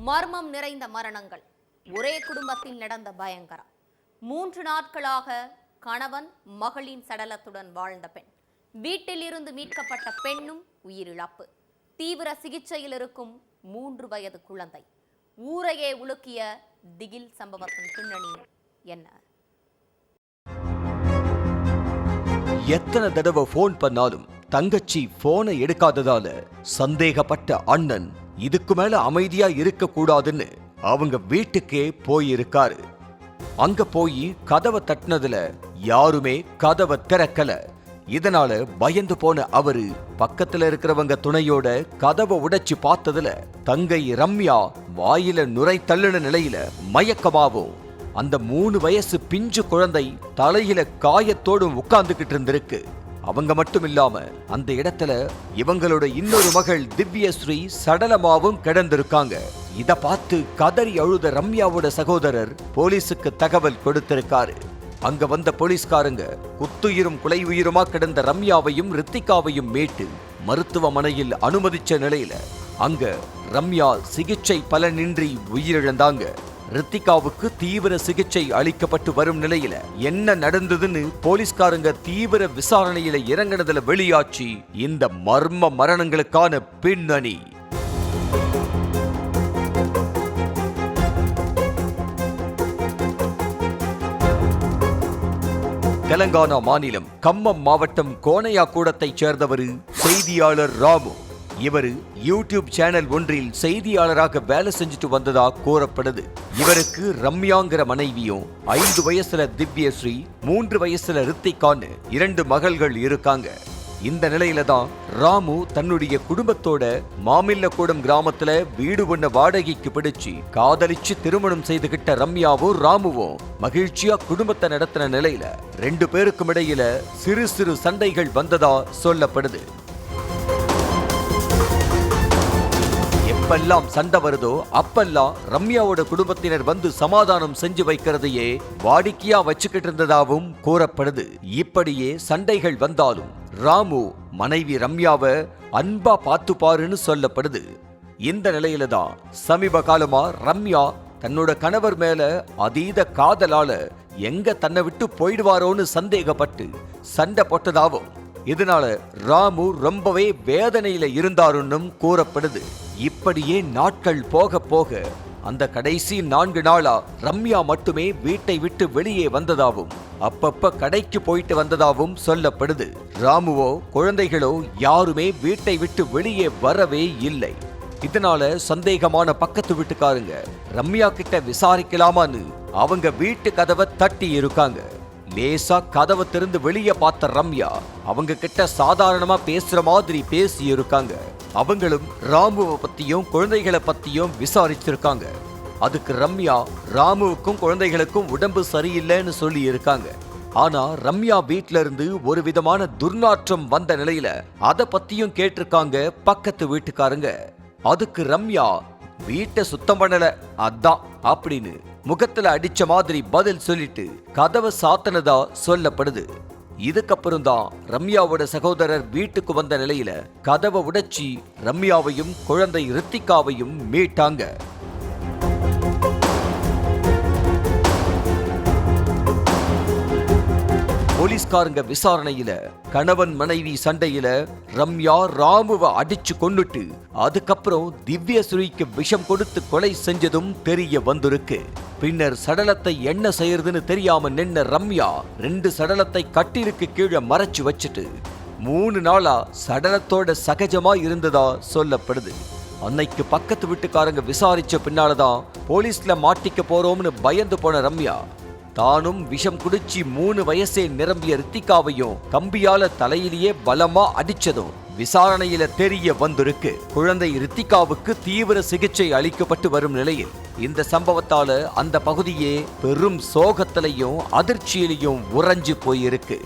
மர்மம் நிறைந்த மரணங்கள். ஒரே குடும்பத்தில் நடந்த பயங்கரம். 3 நாட்களாக கணவன் மகளின் சடலத்துடன் வாழ்ந்த பெண். வீட்டில் இருந்து மீட்கப்பட்ட பெண்ணும் உயிரிழப்பு. தீவிர சிகிச்சையில் இருக்கும் 3 வயது குழந்தை. ஊரையே உலுக்கிய திகில் சம்பவத்தின் பின்னணி என்ன? எத்தனை தடவை போன் பண்ணாலும் தங்கச்சி போனை எடுக்காததால சந்தேகப்பட்ட அண்ணன் இதுக்கு மேல அமைதியா இருக்க கூடாதுன்னு அவங்க வீட்டுக்கே போயிருக்காரு. அங்க போய் கதவை தட்டினதுல யாருமே கதவை திறக்கல. இதனால பயந்து போன அவரு பக்கத்துல இருக்கிறவங்க துணையோட கதவை உடைச்சு பார்த்ததுல தங்கை ரம்யா வாயில நுரை தள்ளின நிலையில மயக்கமாவும் அந்த 3 வயசு பிஞ்சு குழந்தை தலையில காயத்தோடும் உட்கார்ந்துகிட்டு இருந்திருக்கு. அவங்க மட்டும் இல்லாம அந்த இடத்துல இவங்களோட இன்னொரு மகள் திவ்யஸ்ரீ சடலமாவும் கிடந்திருக்காங்க. இத பார்த்து கதறி அழுத ரம்யாவோட சகோதரர் போலீஸுக்கு தகவல் கொடுத்திருக்காரு. அங்க வந்த போலீஸ்காரங்க குத்துயிரும் குலை உயிருமா கிடந்த ரம்யாவையும் ரித்திகாவையும் மீட்டு மருத்துவமனையில் அனுமதிச்ச நிலையில அங்க ரம்யா சிகிச்சை பலனின்றி உயிரிழந்தாங்க. ரித்திகாவுக்கு தீவிர சிகிச்சை அளிக்கப்பட்டு வரும் நிலையில என்ன நடந்ததுன்னு போலீஸ்காரங்க தீவிர விசாரணையில இறங்கினதுல வெளியாச்சு இந்த மர்ம மரணங்களுக்கான பின்னணி. தெலங்கானா மாநிலம் கம்மம் மாவட்டம் கோனையாக்கூடத்தைச் சேர்ந்தவர் செய்தியாளர் ராமு. இவர் யூடியூப் சேனல் ஒன்றில் செய்தியாளராக வேலை செஞ்சுட்டு வந்ததா கூறப்படுது. இவருக்கு ரம்யாங்கிற மனைவியும் 5 வயசுல திவ்யஸ்ரீ 3 வயசுல ரித்திகான்னு 2 மகள்கள் இருக்காங்க. இந்த நிலையில தான் ராமு தன்னுடைய குடும்பத்தோட மாமில்லக்கூடம் கிராமத்துல வீடு ஒண்ண வாடகைக்கு பிடிச்சு காதலிச்சு திருமணம் செய்துகிட்ட ரம்யாவும் ராமுவும் மகிழ்ச்சியா குடும்பத்தை நடத்தின நிலையில 2 பேருக்கும் இடையில சிறு சிறு சண்டைகள் வந்ததா சொல்லப்படுது. எப்பெல்லாம் சண்டை வருதோ அப்பெல்லாம் ரம்யாவோட குடும்பத்தினர் வந்து சமாதானம் செஞ்சு வைக்கிறதையே வாடிக்கையா வச்சுக்கிட்டு இருந்ததாகவும் கூறப்படுது. இப்படியே சண்டைகள் வந்தாலும் ராமு மனைவி ரம்யாவை அன்பா பார்த்து பாருன்னு சொல்லப்படுது. இந்த நிலையில தான் சமீப காலமா ரம்யா தன்னோட கணவர் மேல அதீத காதலால எங்க தன்னை விட்டு போயிடுவாரோன்னு சந்தேகப்பட்டு சண்டை போட்டதாகவும் இதனால ராமு ரொம்பவே வேதனையில இருந்தாருன்னும் கூறப்படுது. இப்படியே நாட்கள் போக போக அந்த கடைசி 4 நாளா ரம்யா மட்டுமே வீட்டை விட்டு வெளியே வந்ததாவும் அப்பப்ப கடைக்கு போயிட்டு வந்ததாவும் சொல்லப்படுது. ராமுவோ குழந்தைகளோ யாருமே வீட்டை விட்டு வெளியே வரவே இல்லை. இதனால சந்தேகமான பக்கத்து வீட்டுக்காரங்க ரம்யா கிட்ட விசாரிக்கலாமான்னு அவங்க வீட்டு கதவை தட்டி இருக்காங்க. லேசா கதவை திறந்து வெளியே பார்த்த ரம்யா அவங்க கிட்ட சாதாரணமா பேசுற மாதிரி பேசி இருக்காங்க. அவங்களும் ராமுவை பத்தியும் குழந்தைகளை பத்தியும் விசாரிச்சிருக்காங்க. அதுக்கு ரம்யா ராமுவுக்கும் குழந்தைகளுக்கும் உடம்பு சரியில்லைன்னு சொல்லி இருக்காங்க. ஆனா ரம்யா வீட்ல இருந்து ஒரு விதமான துர்நாற்றம் வந்த நிலையில அத பத்தியும் கேட்டிருக்காங்க பக்கத்து வீட்டுக்காரங்க. அதுக்கு ரம்யா வீட்டை சுத்தம் பண்ணல அதான் அப்படின்னு முகத்துல அடிச்ச மாதிரி பதில் சொல்லிட்டு கதவை சாத்தனதா சொல்லப்படுது. இதுக்கப்புறம் தான் ரம்யாவோட சகோதரர் வீட்டுக்கு வந்த நிலையில கதவை உடைச்சி ரம்யாவையும் குழந்தை ரித்திகாவையும் மீட்டாங்க. போலீஸ்காரங்க விசாரணையில கணவன் மனைவி சண்டையில ரம்யா ராமுவை அடிச்சு கொன்னுட்டு அதுக்கப்புறம் திவ்யஸ்ரீக்கு விஷம் கொடுத்து கொலை செஞ்சதும் தெரிய வந்திருக்கு. பின்னர் சடலத்தை என்ன செய்யறதுன்னு தெரியாம நின்ன ரம்யா 2 சடலத்தை கட்டிலுக்கு கீழே மறைச்சு வச்சுட்டு 3 நாளா சடலத்தோட சகஜமா இருந்ததா சொல்லப்படுது. அன்னைக்கு பக்கத்து வீட்டுக்காரங்க விசாரிச்ச பின்னாலதான் போலீஸ்ல மாட்டிக்க போறோம்னு பயந்து போன ரம்யா தானும் விஷம் குடிச்சு 3 வயசே நிரம்பிய ரித்திகாவையும் கம்பியால தலையிலேயே பலமா அடிச்சதும் விசாரணையில தெரிய வந்திருக்கு. குழந்தை ரித்திகாவுக்கு தீவிர சிகிச்சை அளிக்கப்பட்டு வரும் நிலையில் இந்த சம்பவத்தால அந்த பகுதியே பெரும் சோகத்திலையும் அதிர்ச்சியிலையும் உறைஞ்சு போயிருக்கு.